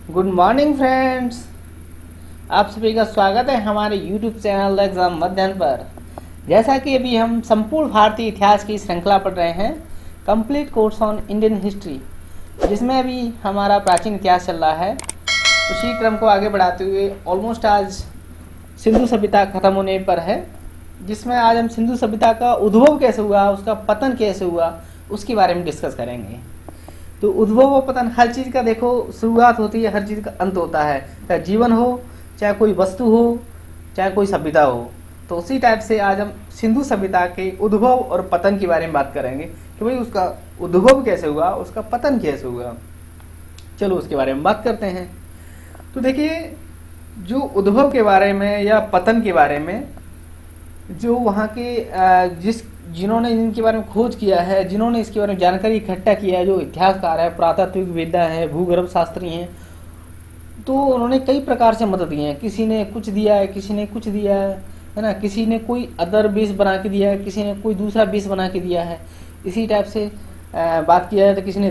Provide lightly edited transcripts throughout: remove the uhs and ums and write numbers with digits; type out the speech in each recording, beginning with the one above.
Good morning friends. आप सभी का स्वागत है हमारे यूट्यूब चैनल एग्जाम मध्याह्न पर। जैसा कि अभी हम संपूर्ण भारतीय इतिहास की श्रृंखला पढ़ रहे हैं, complete course on Indian history, जिसमें अभी हमारा प्राचीन इतिहास चल रहा है। उसी क्रम को आगे बढ़ाते हुए ऑलमोस्ट आज सिंधु सभ्यता खत्म होने पर है, जिसमें आज हम सिंधु सभ्यता का उद्भव कैसे हुआ, उसका पतन कैसे हुआ, उसके बारे में डिस्कस करेंगे। तो उद्भव व पतन, हर चीज़ का देखो शुरुआत होती है, हर चीज़ का अंत होता है। चाहे जीवन हो, चाहे कोई वस्तु हो, चाहे कोई सभ्यता हो। तो उसी टाइप से आज हम सिंधु सभ्यता के उद्भव और पतन के बारे में बात करेंगे कि भाई उसका उद्भव कैसे हुआ, उसका पतन कैसे हुआ। चलो उसके बारे में बात करते हैं। तो देखिए, जो उद्भव के बारे में या पतन के बारे में, जो वहाँ के जिन्होंने इनके बारे में खोज किया है, जिन्होंने इसके बारे में जानकारी इकट्ठा किया है, जो इतिहासकार है, पुरातात्विक वेदा है, भूगर्भ शास्त्री हैं, तो उन्होंने कई प्रकार से मदद दी है। किसी ने कुछ दिया है, किसी ने कुछ दिया है ना, किसी ने कोई अदर बेस बना के दिया है, किसी ने कोई दूसरा बेस बना के दिया है। इसी टाइप से बात किया जाए तो किसी ने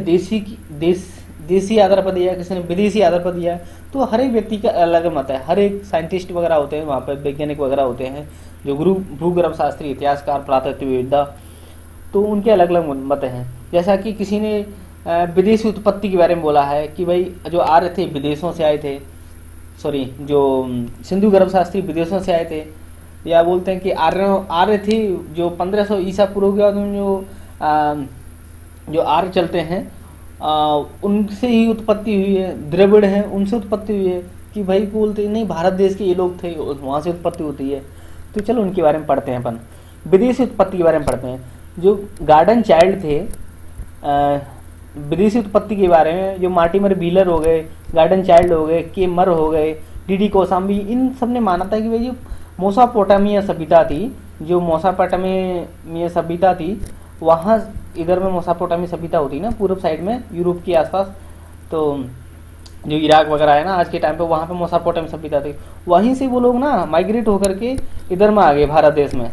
देसी आधार पर दिया है, किसी ने विदेशी आधार पर दिया है। तो हर एक व्यक्ति का अलग मत है। हर एक साइंटिस्ट वगैरह होते हैं वहाँ पर, वैज्ञानिक वगैरह होते हैं, जो भूगर्भ शास्त्री, इतिहासकार, पुरातत्व वेत्ता, तो उनके अलग अलग मत हैं। जैसा कि किसी ने विदेशी उत्पत्ति के बारे में बोला है कि भाई जो आर्य थे विदेशों से आए थे, सॉरी, जो सिंधु गर्भ शास्त्री विदेशों से आए थे, या बोलते हैं कि आर्य थे जो 1500 ईसा पूर्व के बाद जो आर्य चलते हैं उनसे ही उत्पत्ति हुई है। द्रविड़ हैं, उनसे उत्पत्ति हुई है। कि भाई बोलते नहीं, भारत देश के ये लोग थे, वहाँ से उत्पत्ति होती है। तो चलो उनके बारे में पढ़ते हैं अपन। विदेशी उत्पत्ति के बारे में पढ़ते हैं। जो गार्डन चाइल्ड थे, विदेशी उत्पत्ति के बारे में, जो मार्टिमर व्हीलर हो गए, गार्डन चाइल्ड हो गए, के मर हो गए, डी कोसाम्बी, इन सब ने माना था कि भाई जो मोसापोटामिया सभ्यता थी, जो मोसापोटामिया सभ्यता थी, वहाँ इधर में मोसापोटामी सभ्यता होती ना पूर्व साइड में, यूरोप के आसपास, तो जो इराक वगैरह है ना आज के टाइम पे, वहाँ पे मोसापोटामी सभ्यता थी। वहीं से वो लोग ना माइग्रेट होकर के इधर में आ गए भारत देश में,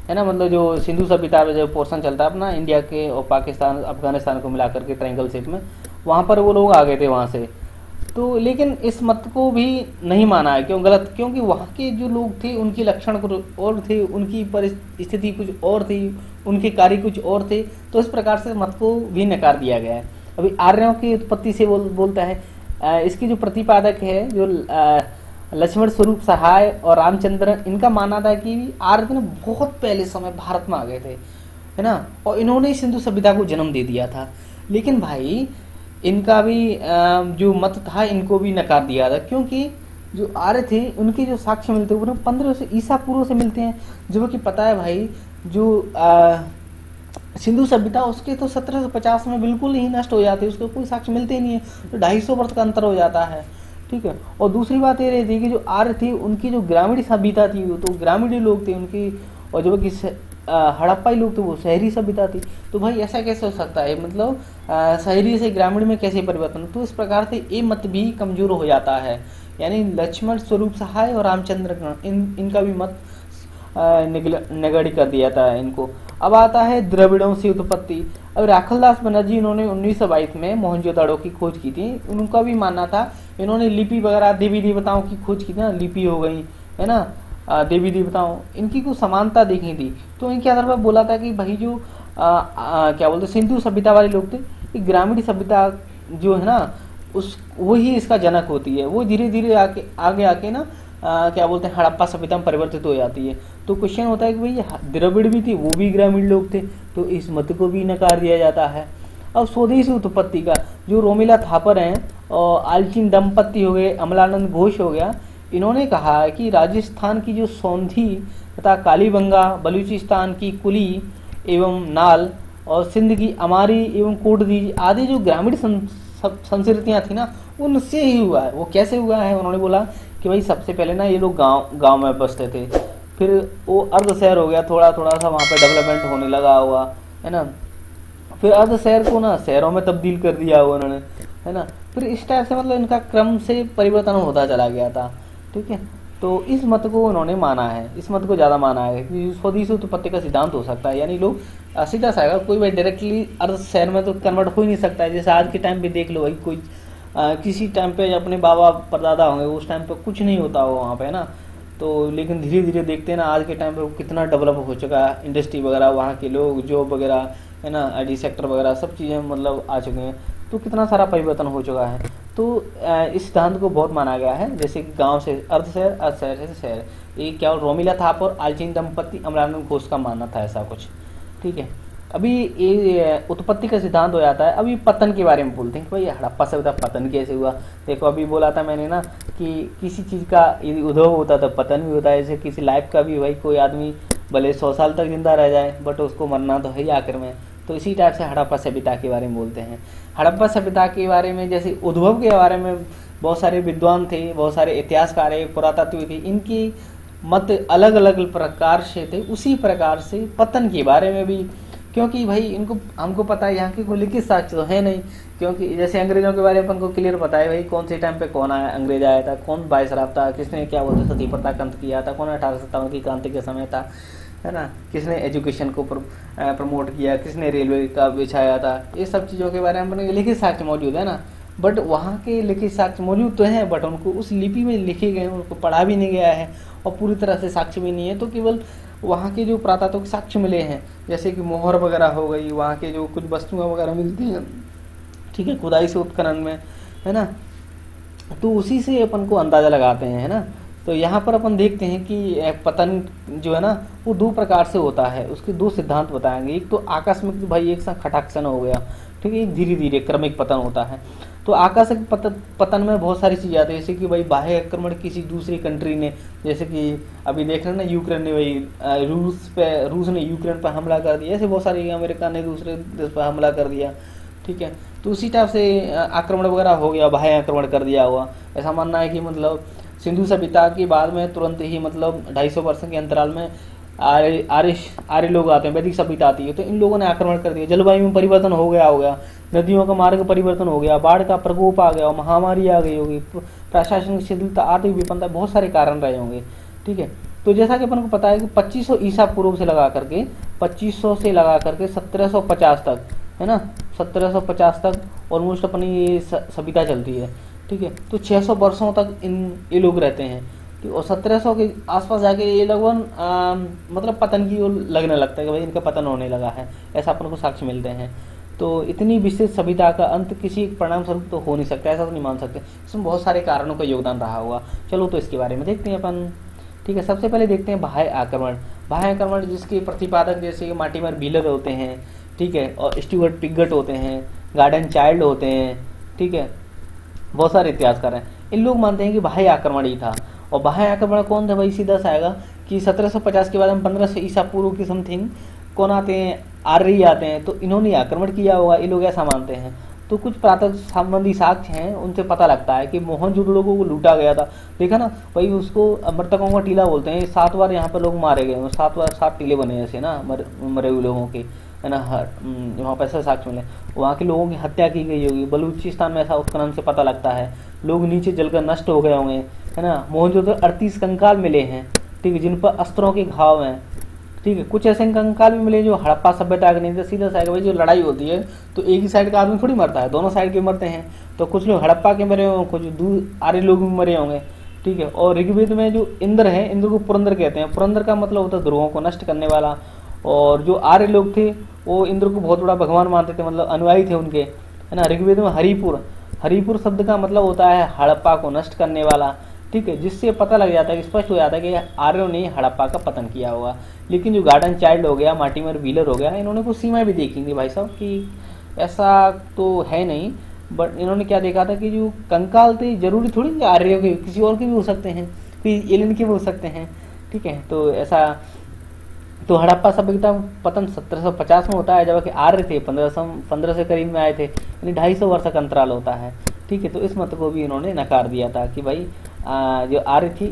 है ना। मतलब जो सिंधु सभ्यता में जो पोर्शन चलता है अपना इंडिया के और पाकिस्तान अफगानिस्तान को मिलाकर के ट्रायंगल शेप में, वहाँ पर वो लोग आ गए थे वहाँ से। तो लेकिन इस मत को भी नहीं माना है। क्यों गलत? क्योंकि वहाँ के जो लोग थे उनके लक्षण कुछ और थे, उनकी परिस्थिति कुछ और थी, उनके कार्य कुछ और थे। तो इस प्रकार से मत को भी नकार दिया गया है। अभी आर्यों की उत्पत्ति से बोलता है। इसकी जो प्रतिपादक है, जो लक्ष्मण स्वरूप सहाय और रामचंद्र, इनका मानना था कि आर्य बहुत पहले समय भारत में आ गए थे, है ना, और इन्होंने सिंधु सभ्यता को जन्म दे दिया था। लेकिन भाई इनका भी जो मत था, इनको भी नकार दिया था। क्योंकि जो आर्य थे उनके जो साक्ष्य मिलते हैं वो 1500 ईसा पूर्व से मिलते हैं। जो कि पता है भाई, जो सिंधु सभ्यता उसके तो 1750 में बिल्कुल ही नष्ट हो जाती है, उसको कोई साक्ष्य मिलते ही नहीं है। तो 250 वर्ष का अंतर हो जाता है, ठीक है। और दूसरी बात ये रहती है कि जो आर्य थी उनकी जो ग्रामीण सभ्यता थी, वो तो ग्रामीण लोग थे उनकी, और जो कि हड़प्पाई लोग थे वो शहरी सभ्यता थी। तो भाई ऐसा कैसे हो सकता है? मतलब शहरी से ग्रामीण में कैसे परिवर्तन? तो इस प्रकार से ये मत भी कमजोर हो जाता है। यानी लक्ष्मण स्वरूप सहाय और रामचंद्र इनका भी मत नगड़ी कर दिया था इनको। अब आता है द्रविड़ों से उत्पत्ति। अब राखलदास बनर्जी, इन्होंने 1922 में मोहनजोदड़ो की खोज की थी। उनका भी मानना था, इन्होंने लिपि वगैरह देवी देवताओं की खोज की थी ना, लिपि हो गई, है ना, देवी देवताओं, इनकी कुछ समानता देखी थी। तो इनके आधार पर बोला था कि भाई जो क्या बोलते सिंधु सभ्यता वाले लोग थे, ग्रामीण सभ्यता जो है ना, उस वही इसका जनक होती है। वो धीरे धीरे आगे आके ना क्या बोलते हैं हड़प्पा सभ्यता में परिवर्तित हो जाती है। तो क्वेश्चन होता है कि भाई द्रविड़ भी थी, वो भी ग्रामीण लोग थे, तो इस मत को भी नकार दिया जाता है। अब स्वदेशी उत्पत्ति का, जो रोमिला थापर हैं और आलचिन दंपत्ति हो गए, अमलानंद घोष हो गया, इन्होंने कहा कि राजस्थान की जो सौंधी तथा कालीबंगा, बलूचिस्तान की कुली एवं नाल और सिंध की अमारी एवं कोटदी आदि जो ग्रामीण संस्कृतियाँ थी ना, उनसे ही हुआ है। वो कैसे हुआ है? उन्होंने बोला कि भाई सबसे पहले ना ये लोग गांव में बसते थे, फिर वो अर्ध शहर हो गया, थोड़ा थोड़ा सा वहाँ पे डेवलपमेंट होने लगा हुआ, है ना, फिर अर्ध शहर को ना शहरों में तब्दील कर दिया हुआ उन्होंने, है ना। फिर इस टाइप से मतलब इनका क्रम से परिवर्तन होता चला गया था, ठीक है। तो इस मत को उन्होंने माना है, इस मत को ज़्यादा माना है कि स्वदेशी उत्पत्ति का सिद्धांत हो सकता है। यानी लोग सीधा सा कोई भाई डायरेक्टली अर्ध शहर में तो कन्वर्ट हो ही नहीं सकता है। जैसे आज के टाइम पे देख लो भाई, कोई किसी टाइम पे अपने बाबा परदादा होंगे उस टाइम पे कुछ नहीं होता हो वहाँ पे ना। तो लेकिन धीरे धीरे देखते हैं ना आज के टाइम पे वो कितना डेवलप हो चुका है, इंडस्ट्री वगैरह, वहाँ के लोग, जॉब वगैरह, है ना, आईटी सेक्टर वगैरह सब चीज़ें मतलब आ चुके हैं। तो कितना सारा परिवर्तन हो चुका है। तो इस सिद्धांत को बहुत माना गया है, जैसे कि गांव से अर्ध शहर, अर्ध शहर से शहर। ये क्या रोमिला थाप और आलचीन दंपति अमरानंद घोष का मानना था ऐसा कुछ। ठीक है, अभी ये उत्पत्ति का सिद्धांत हो जाता है। अभी पतन के बारे में बोलते हैं कि भाई हड़प्पा सभ्यता पतन कैसे हुआ। देखो अभी बोला था मैंने ना कि किसी चीज़ का यदि उद्भव होता तो पतन भी होता है। जैसे किसी लाइफ का भी, भाई कोई आदमी भले 100 साल तक जिंदा रह जाए बट उसको मरना तो है ही आखिर में। तो इसी टाइप से हड़प्पा सभ्यता के बारे में बोलते हैं। हड़प्पा सभ्यता के बारे में जैसे उद्भव के बारे में बहुत सारे विद्वान थे, बहुत सारे इतिहासकार है, पुरातत्व थे, इनकी मत अलग अलग प्रकार से थे। उसी प्रकार से पतन के बारे में भी, क्योंकि भाई इनको हमको पता है यहाँ की कोई लिखित साक्ष्य तो है नहीं। क्योंकि जैसे अंग्रेजों के बारे में अपन को क्लियर पता है भाई कौन से टाइम पे कौन आया, अंग्रेज आया था, कौन वायसराय था, किसने क्या बोलते सती प्रथा का अंत किया था, कौन 1857 की क्रांति के समय था, है ना, किसने एजुकेशन को प्रमोट किया, किसने रेलवे का बिछाया था। ये सब चीज़ों के बारे में अपने लिखित साक्ष्य मौजूद है ना। बट वहाँ के लिखित साक्ष्य मौजूद तो हैं बट उनको उस लिपि में लिखे गए, उनको पढ़ा भी नहीं गया है और पूरी तरह से साक्ष्य भी नहीं है। तो केवल वहाँ के जो पुरातात्विक साक्ष्य मिले हैं, जैसे कि मोहर वगैरह हो गई, वहाँ के जो कुछ वस्तुएं वगैरह मिलती हैं, ठीक है, खुदाई से उत्खनन में, है ना, तो उसी से अपन को अंदाज़ा लगाते हैं, है ना। तो यहाँ पर अपन देखते हैं कि पतन जो है ना वो दो प्रकार से होता है, उसके दो सिद्धांत बताएंगे। एक तो आकस्मिक, भाई एक साथ खटाक्षण हो गया, ठीक है, एक धीरे धीरे क्रमिक पतन होता है। तो आकस्मिक पतन में बहुत सारी चीज़ें आती है, जैसे कि भाई बाह्य आक्रमण किसी दूसरी कंट्री ने, जैसे कि अभी देख रहे हैं ना यूक्रेन ने, भाई रूस ने यूक्रेन पर हमला कर दिया, ऐसे बहुत सारी, अमेरिका ने दूसरे देश पर हमला कर दिया, ठीक है। तो उसी टाइप से आक्रमण वगैरह हो गया, बाह्य आक्रमण कर दिया हुआ। ऐसा मानना है कि मतलब सिंधु सभ्यता के बाद में तुरंत ही मतलब 250 वर्ष के अंतराल में आर्य लोग आते हैं, वैदिक सभ्यता आती है, तो इन लोगों ने आक्रमण कर दिया, जलवायु में परिवर्तन हो गया, नदियों का मार्ग परिवर्तन हो गया, बाढ़ का प्रकोप आ गया, महामारी आ गई होगी, प्रशासनिक शिथिलता, आर्थिक विपन्नता, बहुत सारे कारण रहे होंगे, ठीक है। तो जैसा कि अपन को पता है कि 2500 ईसा पूर्व से लगा करके 2500 से लगा करके 1750 तक, है ना, 1750 तक ऑलमोस्ट अपनी ये सभ्यता चलती है, ठीक है। तो 600 वर्षों तक ये लोग रहते हैं, और 1700 के आसपास जाके ये लगभग मतलब पतन की ओर लगने लगता है कि भाई इनका पतन होने लगा है, ऐसा अपन को साक्ष्य मिलते हैं। तो इतनी विस्तृत सभ्यता का अंत किसी परिणाम स्वरूप तो हो नहीं सकता, ऐसा तो नहीं मान सकते, इसमें बहुत सारे कारणों का योगदान रहा होगा। चलो तो इसके बारे में देखते हैं अपन, ठीक है। सबसे पहले देखते हैं बाह्य आक्रमण। बाह्य आक्रमण जिसके प्रतिपादक जैसे कि मार्टिमर व्हीलर होते हैं, ठीक है, और स्टुअर्ट पिगट होते हैं, गार्डन चाइल्ड होते हैं, ठीक है, बहुत सारे इतिहासकार हैं। इन लोग मानते हैं कि बाह्य आक्रमण ही था। और बाह्य आक्रमण कौन था भाई, सीधा सा आएगा कि 1750 के बाद हम 1500 ईसा पूर्व की समथिंग कौन आते हैं, आर्य आते हैं, तो इन्होंने आक्रमण किया होगा, ये लोग ऐसा मानते हैं। तो कुछ पुरातत्व संबंधी साक्ष्य हैं, उनसे पता लगता है कि मोहनजोदड़ो लोगों को लूटा गया था। देखा ना भाई, उसको मृतकों का टीला बोलते हैं। 7 बार यहाँ पर लोग मारे गए, 7 बार 7 टीले बने ऐसे ना मरे हुए लोगों के, है ना। वहाँ पर ऐसा साक्ष्य मिले, वहाँ के लोगों की हत्या की गई होगी। बलूचिस्तान में ऐसा उत्खनन से पता लगता है, लोग नीचे जलकर नष्ट हो गए होंगे, है ना। मोहनजोदड़ो 38 कंकाल मिले हैं, ठीक है, जिन पर अस्त्रों के घाव हैं, ठीक है। कुछ ऐसे कंकाल भी मिले जो हड़प्पा सभ्यता के नहीं थे। सीधा सा भाई जो लड़ाई होती है तो एक ही साइड का आदमी थोड़ी मरता है, दोनों साइड के मरते हैं। तो कुछ लोग हड़प्पा के मरे होंगे, कुछ आर्य लोग भी मरे होंगे, ठीक है। और ऋग्वेद में जो इंद्र है, इंद्र को पुरंदर कहते हैं। पुरंदर का मतलब होता है ध्रुवों को नष्ट करने वाला। और जो आर्य लोग थे वो इंद्र को बहुत बड़ा भगवान मानते थे, मतलब अनुयायी थे उनके, है ना। ऋग्वेद में हरिपुर शब्द का मतलब होता है हड़प्पा को नष्ट करने वाला, ठीक है। जिससे पता लग जाता है कि स्पष्ट हो जाता है कि आर्यों ने हड़प्पा का पतन किया होगा। लेकिन जो गार्डन चाइल्ड हो गया, मार्टिमर व्हीलर हो गया, इन्होंने कुछ सीमाएं भी देखी थी भाई साहब कि ऐसा तो है नहीं, बट इन्होंने क्या देखा था कि जो कंकाल थे जरूरी थोड़ी आर्यों के, किसी और के भी हो सकते हैं, फिर एलियन के भी हो सकते हैं, ठीक है। तो ऐसा तो हड़प्पा सभ्यता पतन 1750 में होता है, जबकि आर्य थे 1500 से करीब में आए थे, यानी 250 वर्ष का अंतराल होता है, ठीक है। तो इस मत को भी इन्होंने नकार दिया था कि भाई जो आर्य थी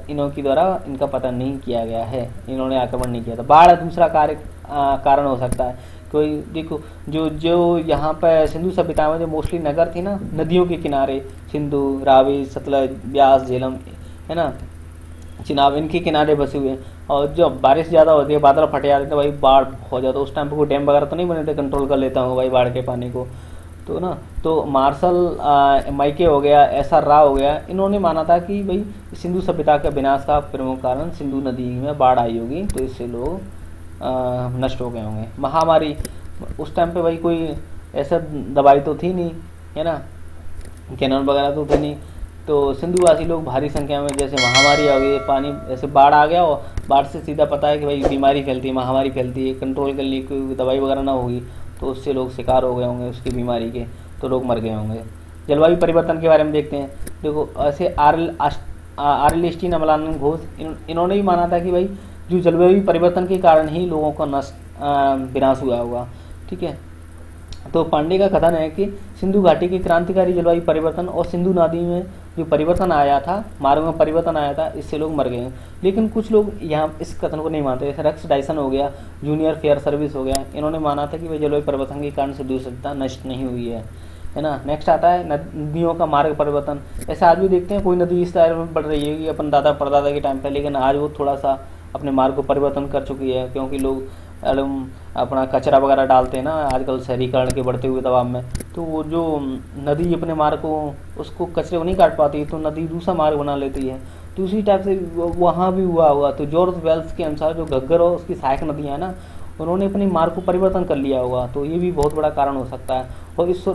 इन्हों के द्वारा इनका पतन नहीं किया गया है, इन्होंने आक्रमण नहीं किया था। बाढ़ दूसरा कारण हो सकता है। कोई देखो जो यहाँ पर सिंधु सभ्यता में जो मोस्टली नगर थी ना, नदियों के किनारे, सिंधु, रावी, सतलज, ब्यास, झेलम, है ना, चिनाब, इनके किनारे बसे हुए हैं। और जब बारिश ज़्यादा होती है, बादल फट जाते हैं, तो भाई बाढ़ हो जाता है। उस टाइम पर कोई डैम वगैरह तो नहीं बने थे कंट्रोल कर लेता हूँ भाई बाढ़ के पानी को। तो ना, तो मार्शल माइके हो गया, SR राव हो गया, इन्होंने माना था कि भाई सिंधु सभ्यता के विनाश का प्रमुख कारण सिंधु नदी में बाढ़ आई होगी, तो इससे लोग नष्ट हो गए होंगे। महामारी, उस टाइम पे भाई कोई ऐसा दवाई तो थी नहीं, है ना, कैनन वगैरह तो थे नहीं, तो सिंधुवासी लोग भारी संख्या में, जैसे महामारी आ गई, पानी ऐसे बाढ़ आ गया, और बाढ़ से सीधा पता है कि भाई बीमारी फैलती है, महामारी फैलती है, कंट्रोल के लिए कोई दवाई वगैरह ना होगी, तो उससे लोग शिकार हो गए होंगे उसकी बीमारी के, तो लोग मर गए होंगे। जलवायु परिवर्तन के बारे में देखते हैं। देखो ऐसे R L Stein, Amalananda Ghosh, इन्होंने भी माना था कि भाई जो जलवायु परिवर्तन के कारण ही लोगों का विनाश हुआ होगा, ठीक है। तो पांडे का कथन है कि सिंधु घाटी के क्रांतिकारी जलवायु परिवर्तन और सिंधु नदी में जो परिवर्तन आया था, मार्ग में परिवर्तन आया था, इससे लोग मर गए। लेकिन कुछ लोग यहाँ इस कथन को नहीं मानते, जैसे रेक्स डायसन हो गया, जूनियर फेयर सर्विस हो गया, इन्होंने माना था कि भाई जलवायु परिवर्तन के कारण सिंधु सभ्यता नष्ट नहीं हुई है ना। नेक्स्ट आता है नदियों का मार्ग परिवर्तन। ऐसे आज भी देखते हैं कोई नदी इस तरह में बढ़ रही है कि अपन दादा परदादा के टाइम पे, लेकिन आज वो थोड़ा सा अपने मार्ग को परिवर्तन कर चुकी है, क्योंकि लोग अपना कचरा वगैरह डालते हैं ना आजकल शहरीकरण के बढ़ते हुए दबाव में, तो वो जो नदी अपने मार्ग को, उसको कचरे को नहीं काट पाती, तो नदी दूसरा मार्ग बना लेती है। तो उसी टाइप से वहाँ भी हुआ होगा। तो जॉर्ज वेल्स के अनुसार जो घग्गर और उसकी सहायक नदियाँ हैं ना, उन्होंने अपने मार्ग को परिवर्तन कर लिया होगा, तो ये भी बहुत बड़ा कारण हो सकता है। और इस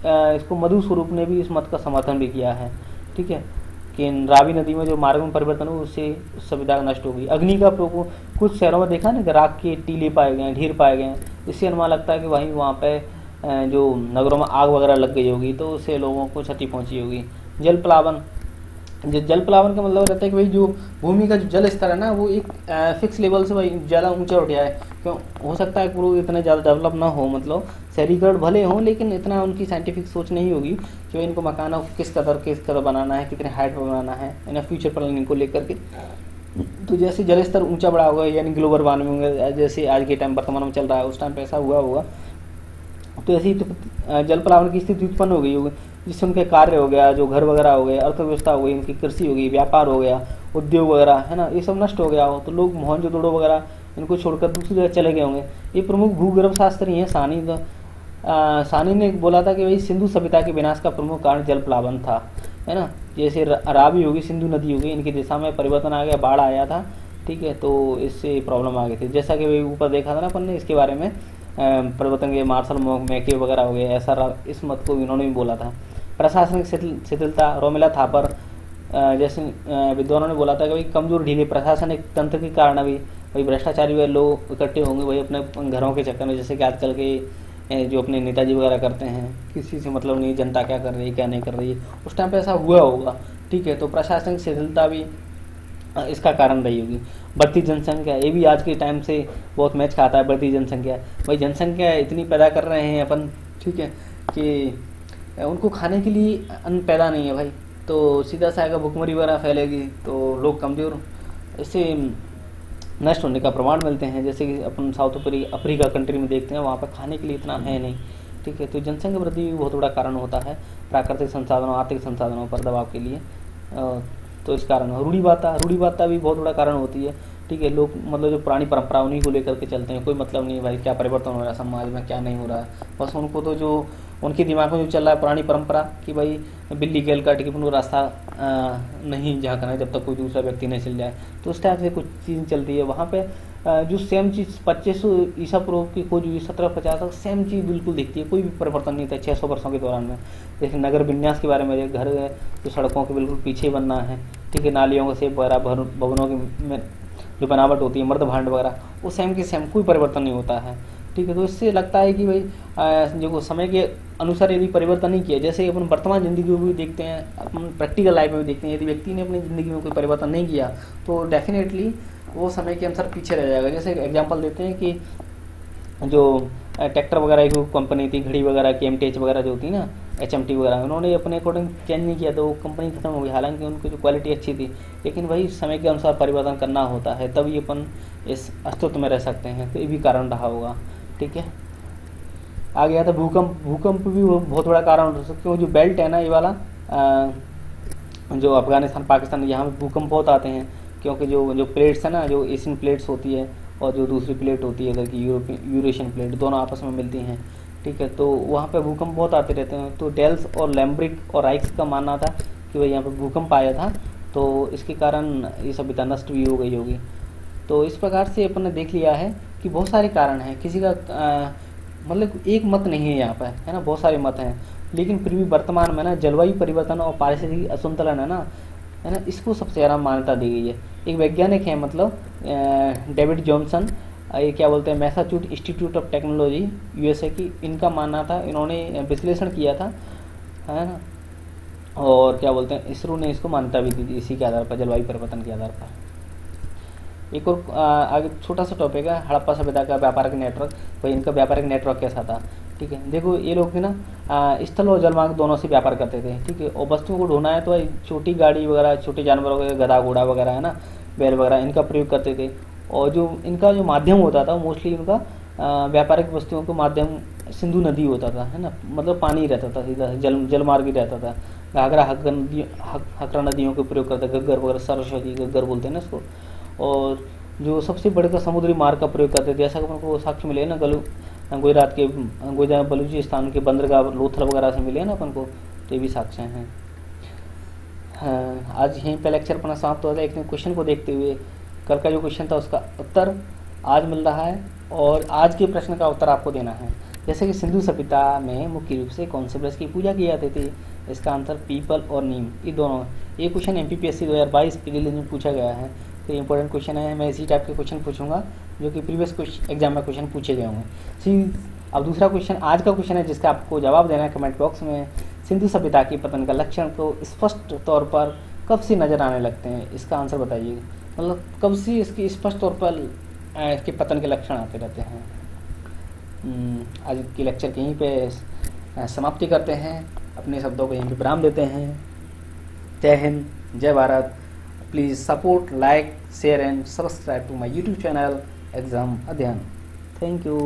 इसको मधु स्वरूप ने भी इस मत का समर्थन भी किया है, ठीक है, कि रावी नदी में जो मार्ग में परिवर्तन हो उससे सभ्यता नष्ट होगी। अग्नि का प्रकोप, कुछ शहरों में देखा ना कि राख के टीले पाए गए, ढेर पाए गए, इससे अनुमान लगता है कि वहीं वहाँ पे जो नगरों में आग वगैरह लग गई होगी, तो उससे लोगों को क्षति पहुँची होगी। जल प्लावन, जल प्लावन का मतलब रहता है कि भाई जो भूमि का जो जल स्तर है ना, वो एक फिक्स लेवल से भाई ज़्यादा ऊंचा उठ जाए। क्यों हो सकता है कि वो इतना ज़्यादा डेवलप ना हो, मतलब शहरीकरण भले हों, लेकिन इतना उनकी साइंटिफिक सोच नहीं होगी कि भाई इनको मकानों को किस कदर बनाना है, कितने हाइट पर बनाना है, इन्हें फ्यूचर प्लानिंग को लेकर के। तो जैसे जल स्तर ऊंचा बढ़ा होगा, यानी ग्लोबल वार्मिंग जैसे आज के टाइम वर्तमान में चल रहा है, उस टाइम पे ऐसा हुआ होगा, तो ऐसी जल प्लावन की स्थिति उत्पन्न हो गई होगी, जिससे उनके कार्य हो गया, जो घर वगैरह हो गए, अर्थव्यवस्था हो गई, उनकी कृषि हो गई, व्यापार हो गया, उद्योग वगैरह, है ना, ये सब नष्ट हो गया हो। तो लोग मोहनजोदड़ो वगैरह इनको छोड़कर दूसरी जगह चले गए होंगे। ये प्रमुख भूगर्भ शास्त्री हैं सानी ने बोला था कि भाई सिंधु सभ्यता के विनाश का प्रमुख कारण जल प्लावन था, है ना। जैसे रावी होगी, सिंधु नदी होगी, इनकी दिशा में परिवर्तन आ गया, बाढ़ आया था, ठीक है, तो इससे प्रॉब्लम आ गई थी। जैसा कि भाई ऊपर देखा था ना अपन ने, इसके बारे में परिवर्तन के मार्शल मैके वगैरह हो गए, ऐसा इस मत को इन्होंने भी बोला था। प्रशासनिक शिथिलता, रोमिला थापर जैसे विद्वानों ने बोला था कि भाई कमजोर ढीले प्रशासनिक तंत्र के कारण अभी भाई भ्रष्टाचारी वे लोग इकट्ठे होंगे भाई अपने घरों के चक्कर में, जैसे कि आजकल के जो अपने नेताजी वगैरह करते हैं, किसी से मतलब नहीं, जनता क्या कर रही है क्या नहीं कर रही है, उस टाइम पे ऐसा हुआ होगा, ठीक है। तो प्रशासनिक शिथिलता भी इसका कारण रही होगी। बढ़ती जनसंख्या, ये भी आज के टाइम से बहुत मैच खाता है। बढ़ती जनसंख्या, भाई जनसंख्या इतनी पैदा कर रहे हैं अपन, ठीक है, कि उनको खाने के लिए अन्न पैदा नहीं है भाई, तो सीधा सा आएगा भुखमरी वगैरह फैलेगी, तो लोग कमज़ोर इससे नष्ट होने का प्रमाण मिलते हैं। जैसे कि अपन साउथ अफ्रीका कंट्री में देखते हैं, वहाँ पर खाने के लिए इतना है नहीं, ठीक है। तो जनसंख्या वृद्धि भी बहुत बड़ा कारण होता है प्राकृतिक संसाधनों, आर्थिक संसाधनों पर दबाव के लिए। तो इस कारण रूढ़िवादिता भी बहुत बड़ा कारण होती है, ठीक है। लोग मतलब जो पुरानी परंपरा उन्हीं को लेकर के चलते हैं, कोई मतलब नहीं भाई क्या परिवर्तन हो रहा है समाज में, क्या नहीं हो रहा है, बस उनको तो जो उनके दिमाग में जो चल रहा है पुरानी परंपरा कि भाई बिल्ली गैल काट के वो रास्ता नहीं झाँकना है जब तक कोई दूसरा व्यक्ति नहीं चल जाए, तो उस टाइप से कुछ चीज़ चलती है। वहाँ पे जो सेम चीज़ 2500 ईसा पूर्व की खोज हुई, 1750 तक सेम चीज़ बिल्कुल दिखती है, कोई भी परिवर्तन नहीं था 600 वर्षों के दौरान में। जैसे नगर विन्यास के बारे में, घर जो सड़कों के बिल्कुल पीछे बनना है, ठीक है, नालियों के सेप वगैरह, भवनों की जो बनावट होती है, मर्द भांड वगैरह, वो सेम के सेम, कोई परिवर्तन नहीं होता है, ठीक है। तो इससे लगता है कि भाई जो समय के अनुसार यदि परिवर्तन नहीं किया, जैसे अपन वर्तमान ज़िंदगी में भी देखते हैं, अपन प्रैक्टिकल लाइफ में भी देखते हैं, यदि व्यक्ति ने अपनी ज़िंदगी में कोई परिवर्तन नहीं किया तो डेफिनेटली वो समय के अनुसार पीछे रह जाएगा। जैसे एग्जांपल देते हैं कि जो ट्रैक्टर वगैरह की कंपनी थी, घड़ी वगैरह की MTH वगैरह जो होती ना, HMT वगैरह, उन्होंने अपने अकॉर्डिंग चेंज नहीं किया तो वो कंपनी खत्म हो गई, हालांकि उनकी जो क्वालिटी अच्छी थी। लेकिन वही समय के अनुसार परिवर्तन करना होता है, तभी अपन इस अस्तित्व में रह सकते हैं, तो ये भी कारण रहा होगा, ठीक है। आ गया था भूकंप भी बहुत बड़ा कारण हो सकता है, क्योंकि जो बेल्ट है ना ये वाला जो अफगानिस्तान पाकिस्तान, यहाँ पे भूकंप बहुत आते हैं, क्योंकि जो प्लेट्स है ना, जो एशियन प्लेट्स होती है और जो दूसरी प्लेट होती है इधर की यूरेशियन प्लेट, दोनों आपस में मिलती हैं, ठीक है, तो वहाँ पे भूकंप बहुत आते रहते हैं। तो डेल्स और लैम्ब्रिक और राइक्स का मानना था कि भाई यहाँ पे भूकंप आया था, तो इसके कारण ये सभ्यता नष्ट भी हो गई होगी। तो इस प्रकार से अपन ने देख लिया है कि बहुत सारे कारण हैं, किसी का मतलब एक मत नहीं है यहाँ पर, है ना, बहुत सारे मत हैं। लेकिन फिर भी वर्तमान में ना जलवायु परिवर्तन और पारिस्थितिक असंतुलन है ना, इसको सबसे ज़्यादा मान्यता दी गई है। एक वैज्ञानिक है, मतलब डेविड जॉनसन, ये क्या बोलते हैं, Massachusetts institute of technology USA की, इनका मानना था, इन्होंने विश्लेषण किया था, है ना, और क्या बोलते हैं, इसरो ने इसको मान्यता भी दी थी इसी के आधार पर, जलवायु परिवर्तन के आधार पर। एक और आगे छोटा सा टॉपिक है, हड़प्पा सभ्यता का व्यापारिक नेटवर्क। भाई इनका व्यापारिक नेटवर्क कैसा था, ठीक है। देखो ये लोग ना स्थल और जलमार्ग दोनों से व्यापार करते थे, ठीक है। और वस्तुओं को ढोना है तो छोटी गाड़ी वगैरह, छोटे जानवरों के गधा घोड़ा वगैरह, है ना, बैल वगैरह, इनका प्रयोग करते थे। और जो इनका जो माध्यम होता था मोस्टली उनका व्यापारिक वस्तुओं का माध्यम सिंधु नदी होता था, है ना, मतलब पानी रहता था, सीधा जल मार्ग ही रहता था। घाघरा हकरा नदियों का प्रयोग करता, गग्गर वगैरह, सरस्वती गग्गर बोलते हैं ना इसको। और जो सबसे बड़े का समुद्री मार्ग का प्रयोग करते थे, जैसा कि हमको साक्ष्य मिले ना गुजरात के बलूचिस्तान के बंदरगाह लोथल वगैरह से मिले ना अपन को, तो ये भी साक्ष्य हैं। हाँ, आज यहीं पे लेक्चर अपना समाप्त होता है। एक क्वेश्चन को देखते हुए, कल का जो क्वेश्चन था उसका उत्तर आज मिल रहा है, और आज के प्रश्न का उत्तर आपको देना है। जैसे कि सिंधु सभ्यता में मुख्य रूप से कौन से वृक्ष की पूजा की जाती थी, इसका आंसर पीपल और नीम, ये दोनों। ये क्वेश्चन एमपीपीएससी 2022 प्रीलिम्स में पूछा गया है, तो इंपॉर्टेंट क्वेश्चन है। मैं इसी टाइप के क्वेश्चन पूछूंगा जो कि प्रीवियस एग्जाम में क्वेश्चन पूछे गए होंगे। अब दूसरा क्वेश्चन, आज का क्वेश्चन है जिसका आपको जवाब देना है कमेंट बॉक्स में। सिंधु सभ्यता के पतन का लक्षण को स्पष्ट तौर पर कब से नजर आने लगते हैं, इसका आंसर बताइए। मतलब कब से इसकी स्पष्ट तौर पर इसके पतन के लक्षण आते रहते हैं। आज की लेक्चर के यहीं पे समाप्ति करते हैं, अपने शब्दों को यहीं पे विराम देते हैं। जय हिंद, जय Bharat. Please support, like, share and subscribe to my YouTube channel exam Adhyayan. Thank you.